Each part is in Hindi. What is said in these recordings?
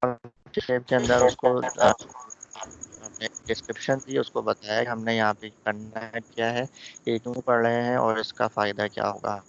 शेप के अंदर उसको हमने डिस्क्रिप्शन दी, उसको बताया कि हमने यहाँ पे करना है क्या है, ये क्यों पढ़ रहे हैं और इसका फ़ायदा क्या होगा।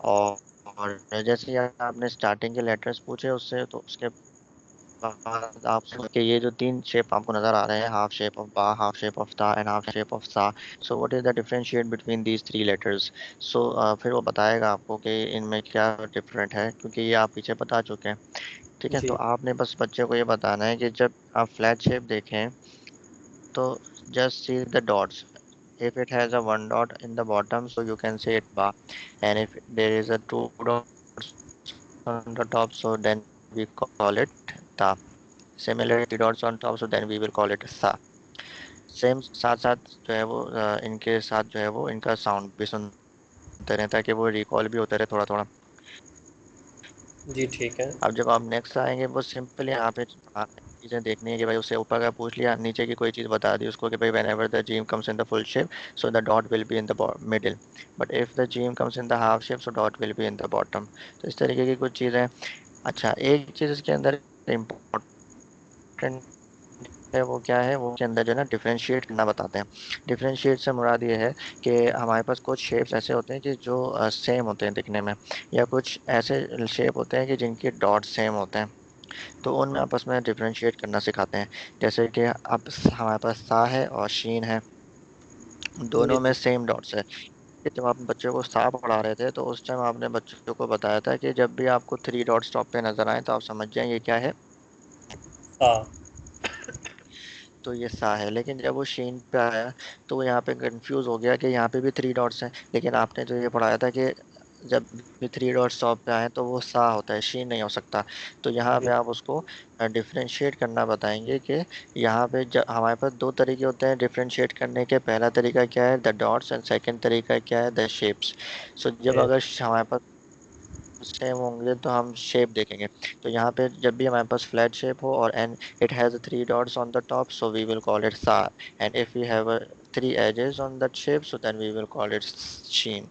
और जैसे ही आपने स्टार्टिंग के लेटर्स पूछे उससे, तो उसके बाद आप समझ के ये जो तीन शेप आपको नजर आ रहे हैं, हाफ शेप ऑफ बा, हाफ शेप ऑफ ता एंड हाफ शेप ऑफ सा, so what is the differentiate between these three letters. सो फिर वो बताएगा आपको कि इनमें क्या डिफरेंट है, क्योंकि ये आप पीछे बता चुके हैं। ठीक है, तो जी आपने बस बच्चे को ये बताना है कि जब आप फ्लैट शेप देखें तो just see the dots. If it has a one dot in the bottom, so you can say it ba, and if there is a two dots on the top, so then we call it ta. Similarly, three dots on top, so then we will call it sa. Same साथ साथ जो है वो इनके साथ जो है वो इनका साउंड भी सुनते रहें, ताकि वो रिकॉल भी होता रहे थोड़ा थोड़ा। जी ठीक है। अब जब आप नेक्स्ट आएंगे, वो सिंपल यहाँ पे चीज़ें देखनी है कि भाई उससे ऊपर का पूछ लिया, नीचे की कोई चीज़ बता दी उसको कि भाई when ever the gym comes in the full shape, so the dot will be in the middle, but if the gym comes in the half shape, so dot will be in the bottom. तो इस तरीके की कुछ चीज़ें। अच्छा, एक चीज़ इसके अंदर इम्पोर्टेंट है, वो क्या है, वो के अंदर जो है ना डिफरेंशिएट करना बताते हैं। डिफरेंशिएट से मुराद ये है कि हमारे पास कुछ शेप्स ऐसे होते हैं कि जो सेम होते हैं दिखने में, या कुछ ऐसे शेप होते हैं कि जिनके डॉट सेम होते हैं, तो उनमें आपस में डिफरेंशिएट करना सिखाते हैं। जैसे कि अब हमारे पास सा है और शीन है, जी दोनों में जी। सेम डॉट्स है। कि जब आप बच्चों को सा पढ़ा रहे थे, तो उस टाइम आपने बच्चों को बताया था कि जब भी आपको थ्री डॉट्स टॉप पे नजर आए, तो आप समझ जाएं ये क्या है, हाँ। तो ये सा है। लेकिन जब वो शीन पे आया, तो वो यहाँ पे कंफ्यूज हो गया कि यहाँ पे भी थ्री डॉट्स हैं, लेकिन आपने जो ये पढ़ाया था कि जब भी थ्री डॉट्स टॉप पे आए तो वो सा होता है, शीन नहीं हो सकता। तो यहाँ पे जी आप उसको डिफरेंशिएट करना बताएंगे कि यहाँ पे जब हमारे पास दो तरीके होते हैं डिफरेंशिएट करने के, पहला तरीका क्या है, द डॉट्स, एंड सेकंड तरीका क्या है, द शेप्स। सो जब जी अगर हमारे पास सेम होंगे तो हम शेप देखेंगे। तो यहाँ पे जब भी हमारे पास फ्लैट शेप हो और and it has three dots on the top, so we will call it सा, and if we have three edges on that shape, so then we will call it शीन।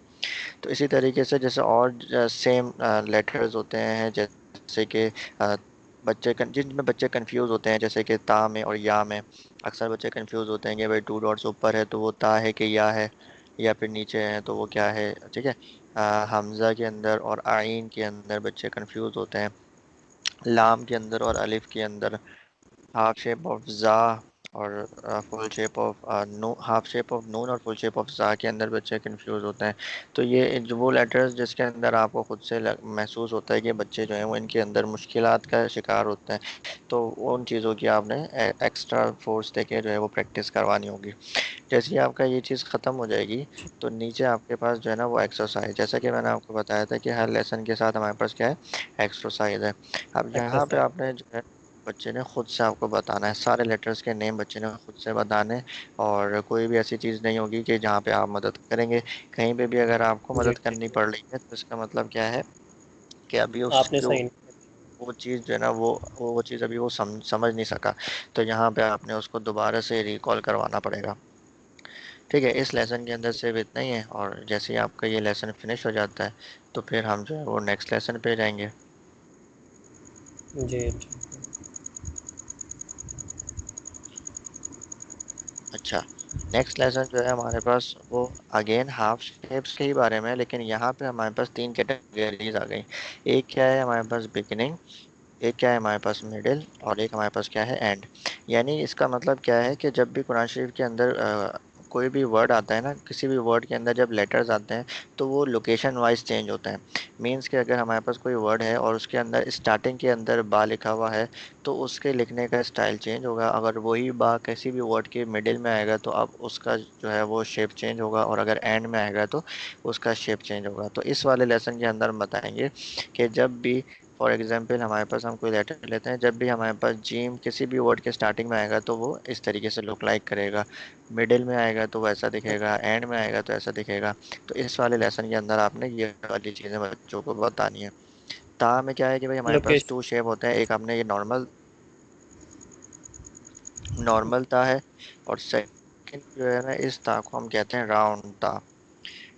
तो इसी तरीके से जैसे और सेम लेटर्स होते हैं, जैसे कि जिनमें बच्चे कंफ्यूज होते हैं, जैसे कि ता में और या में अक्सर बच्चे कंफ्यूज होते हैं कि भाई टू डॉट्स ऊपर है तो वो ता है कि या है, या फिर नीचे है तो वो क्या है। ठीक है, हमज़ा के अंदर और आइन के अंदर बच्चे कंफ्यूज होते हैं, लाम के अंदर और अलिफ के अंदर, हाफ शेप ऑफ जा और फुल शेप ऑफ नो, हाफ शेप ऑफ नून और फुल शेप ऑफ जा के अंदर बच्चे कंफ्यूज होते हैं। तो ये जो वो लेटर्स जिसके अंदर आपको खुद से महसूस होता है कि बच्चे जो हैं वो इनके अंदर मुश्किलात का शिकार होते हैं, तो उन चीज़ों की आपने एक्स्ट्रा फोर्स देके जो है वो प्रैक्टिस करवानी होगी। जैसे ही आपका ये चीज़ ख़त्म हो जाएगी, तो नीचे आपके पास जो है ना वो एक्सरसाइज, जैसा कि मैंने आपको बताया था कि हर लेसन के साथ हमारे पास क्या है, एक्सरसाइज है। अब यहाँ पे एक्सरसाइज। आपने जो है बच्चे ने खुद से आपको बताना है, सारे लेटर्स के नेम बच्चे ने खुद से बताने, और कोई भी ऐसी चीज़ नहीं होगी कि जहाँ पे आप मदद करेंगे। कहीं पे भी अगर आपको जी मदद ठीक करनी है। पड़ रही है, तो इसका मतलब क्या है कि अभी आपने उसकी सही। वो चीज़ जो है ना वो चीज़ अभी वो समझ नहीं सका, तो यहाँ पे आपने उसको दोबारा से रिकॉल करवाना पड़ेगा। ठीक है, इस लेसन के अंदर सिर्फ इतना ही है, और जैसे ही आपका ये लेसन फिनिश हो जाता है, तो फिर हम जो है वो नेक्स्ट लेसन पे जाएंगे। जी ठीक है। अच्छा, नेक्स्ट लेसन जो है हमारे पास वो अगेन हाफ शेप्स के ही बारे में है, लेकिन यहाँ पे हमारे पास तीन कैटेगरीज आ गई। एक क्या है हमारे पास बिगिनिंग, एक क्या है हमारे पास मिडिल, और एक हमारे पास क्या है एंड। यानी इसका मतलब क्या है कि जब भी कुरान शरीफ के अंदर कोई भी वर्ड आता है ना, किसी भी वर्ड के अंदर जब लेटर्स आते हैं, तो वो लोकेशन वाइज चेंज होते हैं। मींस कि अगर हमारे पास कोई वर्ड है और उसके अंदर स्टार्टिंग के अंदर बा लिखा हुआ है, तो उसके लिखने का स्टाइल चेंज होगा। अगर वही बा किसी भी वर्ड के मिडिल में आएगा, तो अब उसका जो है वो शेप चेंज होगा, और अगर एंड में आएगा तो उसका शेप चेंज होगा। तो इस वाले लेसन के अंदर हम बताएंगे कि जब भी फॉर एग्जाम्पल हमारे पास हम कोई लेटर लेते हैं, जब भी हमारे पास जीम किसी भी वर्ड के स्टार्टिंग में आएगा, तो वो इस तरीके से लुक लाइक करेगा, मिडिल में आएगा तो वैसा दिखेगा, एंड में आएगा तो ऐसा दिखेगा। तो इस वाले लेसन के अंदर आपने ये वाली चीज़ें बच्चों को बतानी है। ता में क्या है कि भाई हमारे पास लोकेशन। टू शेप होते हैं, एक आपने ये नॉर्मल नॉर्मल ता है, और सेकंड जो है ना इस ता को हम कहते हैं राउंड ता।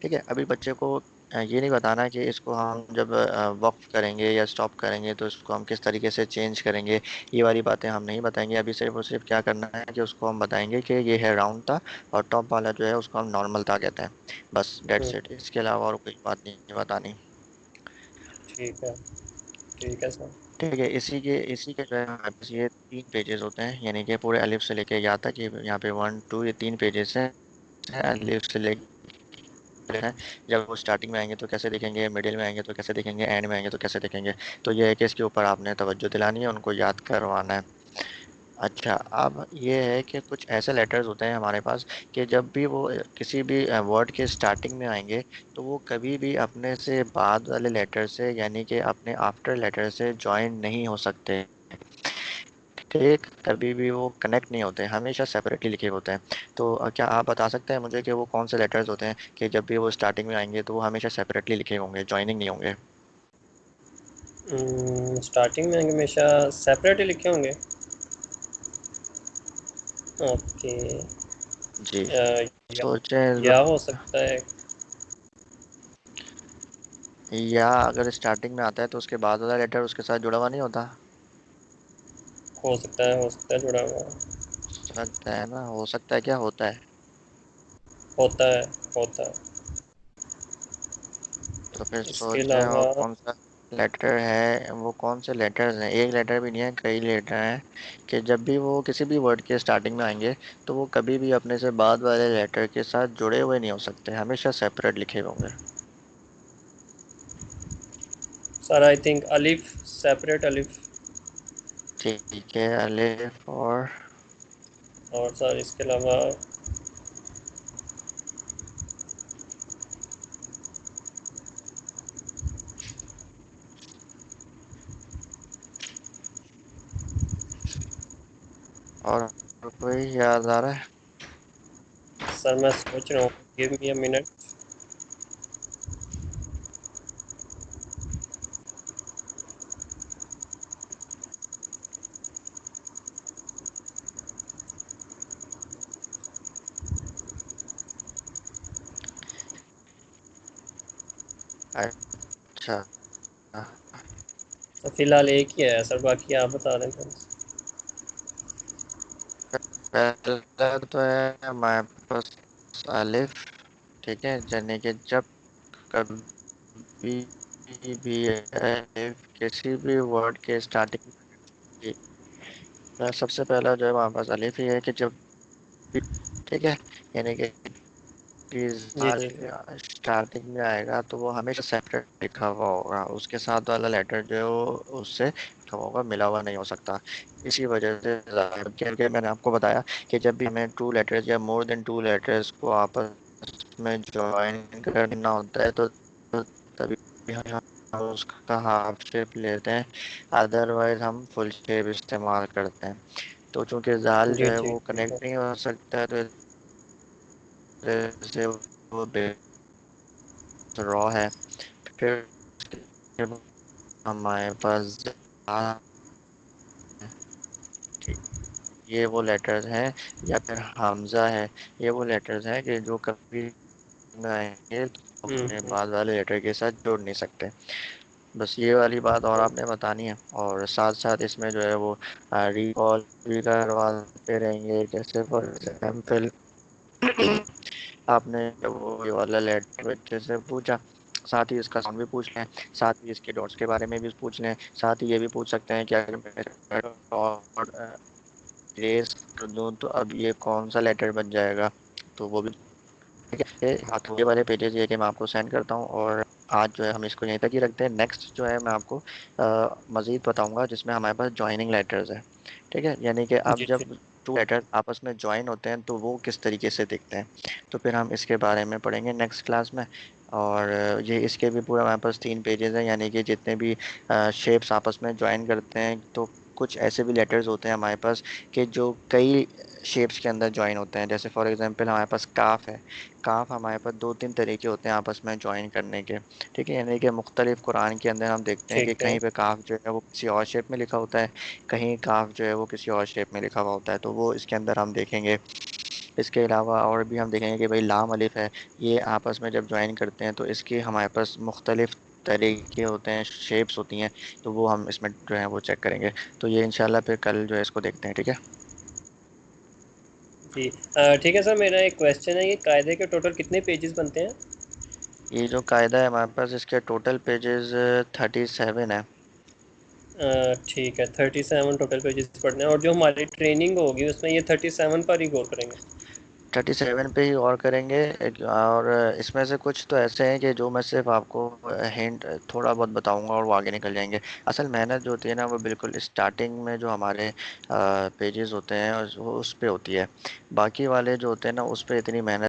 ठीक है, अभी बच्चे को ये नहीं बताना कि इसको हम जब वक्फ करेंगे या स्टॉप करेंगे तो इसको हम किस तरीके से चेंज करेंगे। ये वाली बातें हम नहीं बताएंगे अभी। सिर्फ और सिर्फ क्या करना है कि उसको हम बताएंगे कि ये है राउंड था और टॉप वाला जो है उसको हम नॉर्मल था कहते हैं। बस डेट्स इट, इसके अलावा और कोई बात नहीं बतानी। ठीक है। ठीक है सर। ठीक है, इसी के जो है हमारे पास ये 3 पेजेस होते हैं, यानी कि पूरे अलिफ से लेके यहाँ तक। ये यहाँ पे 1 2 ये 3 पेजेस हैं अलिफ से लेके हैं। जब वो स्टार्टिंग में आएंगे तो कैसे दिखेंगे, मिडिल में आएंगे तो कैसे दिखेंगे, एंड में आएंगे तो कैसे दिखेंगे। तो ये है कि इसके ऊपर आपने तवज्जो दिलानी है, उनको याद करवाना है। अच्छा, अब ये है कि कुछ ऐसे लेटर्स होते हैं हमारे पास कि जब भी वो किसी भी वर्ड के स्टार्टिंग में आएंगे तो वो कभी भी अपने से बाद वाले लेटर से, यानी कि अपने आफ्टर लेटर से ज्वाइन नहीं हो सकते। ठीक, कभी भी वो कनेक्ट नहीं होते, हमेशा सेपरेटली लिखे होते हैं। तो क्या आप बता सकते हैं मुझे कि वो कौन से लेटर्स होते हैं कि जब भी वो स्टार्टिंग में आएंगे तो वो हमेशा सेपरेटली लिखे होंगे, ज्वाइनिंग नहीं होंगे। स्टार्टिंग में हमेशा सेपरेट ही लिखे होंगे। ओके। जी, या, सोचें इस या हो सकता है। या अगर स्टार्टिंग में आता है तो उसके बाद वाला लेटर उसके साथ जुड़ा हुआ नहीं होता। हो सकता है जुड़ा हुआ। सकता है ना, हो सकता है, क्या होता है। होता है। होता है। तो फिर इसके सोचें अलावा और कौन सा लेटर है, वो कौन से लेटर्स हैं। एक लेटर भी नहीं है, कई लेटर हैं कि जब भी वो किसी भी वर्ड के स्टार्टिंग में आएंगे तो वो कभी भी अपने से बाद वाले लेटर के साथ जुड़े हुए नहीं हो सकते, हमेशा सेपरेट लिखे होंगे। सर आई थिंक अलिफ, सेपरेट अलिफ। ठीक है, अलिफ और सर इसके अलावा और कोई याद आ रहा है। सर मैं सोच रहा हूँ, गिव मी अ मिनट। अच्छा, तो फिलहाल एक ही है सर, बाकी आप बता दें सर। पहला तो है हमारे पास अलिफ। ठीक है, यानी कि जब कभी भी अलिफ किसी भी वर्ड के स्टार्टिंग में, सबसे पहला जो है हमारे पास अलिफ ही है कि जब भी, ठीक है, यानी कि जी ठीक है। स्टार्टिंग में आएगा तो वो हमेशा सेपरेट लिखा हुआ होगा, उसके साथ वाला लेटर जो है वो उससे लिखा हुआ होगा, मिला हुआ नहीं हो सकता। इसी वजह से क्योंकि मैंने आपको बताया कि जब भी हमें 2 लेटर्स या मोर देन 2 लेटर्स को आपस में ज्वाइन करना होता है तो तभी हम उसका हाफ शेप लेते हैं, अदरवाइज हम फुल शेप इस्तेमाल करते हैं। तो चूंकि जाल जो जी है ठीक वो ठीक है। कनेक्ट नहीं हो सकता है तो इस वजह से वो रॉ है। फिर उसके बाद हमारे पास ज़ा है। ठीक, ये वो लेटर्स हैं, या फिर हमजा है। ये वो लेटर्स हैं कि जो कभी में आएंगे तो अपने हम्म। बाद वाले लेटर के साथ जोड़ नहीं सकते। बस ये वाली बात और आपने बतानी है, और साथ साथ इसमें जो है वो रिकॉल भी करवाते रहेंगे। जैसे फॉर एग्जाम्पल आपने वो ये वाला लेटर बच्चे से पूछा, साथ ही इसका साउंड भी पूछ लें, साथ ही इसके डॉट्स के बारे में भी पूछ लें, साथ ही ये भी पूछ सकते हैं कि अगर मैं डॉट इरेज कर दूं तो अब ये कौन सा लेटर बन जाएगा। तो वो भी, ठीक है। ये वाले पेजेस ये कि मैं आपको सेंड करता हूँ, और आज जो है हम इसको यहीं तक ही रखते हैं। नेक्स्ट जो है मैं आपको मज़ीद बताऊंगा जिसमें हमारे पास ज्वाइनिंग लेटर्स है। ठीक है, यानी कि अब जी ठीक। जब 2 लेटर्स आपस में ज्वाइन होते हैं तो वो किस तरीके से दिखते हैं, तो फिर हम इसके बारे में पढ़ेंगे नेक्स्ट क्लास में। और ये इसके भी पूरा हमारे पास 3 पेजेस हैं, यानी कि जितने भी शेप्स आपस में ज्वाइन करते हैं, तो कुछ ऐसे भी लेटर्स होते हैं हमारे पास कि जो कई शेप्स के अंदर ज्वाइन होते हैं। जैसे फॉर एग्जांपल हमारे पास काफ है। काफ हमारे पास 2 3 तरीके होते हैं आपस में ज्वाइन करने के। ठीक है, यानी कि मुख्तलिफ कुरान के अंदर हम देखते हैं कि ठीक है। कहीं पे काफ जो है वो किसी और शेप में लिखा होता है, कहीं काफ जो है वो किसी और शेप में लिखा हुआ होता है, तो वो इसके अंदर हम देखेंगे। इसके अलावा और भी हम देखेंगे कि भाई लाम अलिफ है, ये आपस में जब ज्वाइन करते हैं तो इसके हमारे पास मुख्तलिफ तरीके होते हैं, शेप्स होती हैं, तो वो हम इसमें जो है वो चेक करेंगे। तो ये इंशाल्लाह फिर कल जो है इसको देखते हैं, ठीक है। जी ठीक है सर, मेरा एक क्वेश्चन है, ये कायदे के टोटल कितने पेजेस बनते हैं? ये जो कायदा है हमारे पास, इसके टोटल पेजेस 37 है। ठीक है, 37 टोटल पेजेस पढ़ने हैं, और जो हमारी ट्रेनिंग होगी उसमें ये 37 पर ही गौर करेंगे? 37 पे ही और करेंगे। और इसमें से कुछ तो ऐसे हैं कि जो मैं सिर्फ आपको हिंट थोड़ा बहुत बताऊंगा और वो आगे निकल जाएंगे। असल मेहनत जो होती है ना, वो बिल्कुल स्टार्टिंग में जो हमारे पेजेस होते हैं वो उस पे होती है। बाकी वाले जो होते हैं ना, उस पे इतनी मेहनत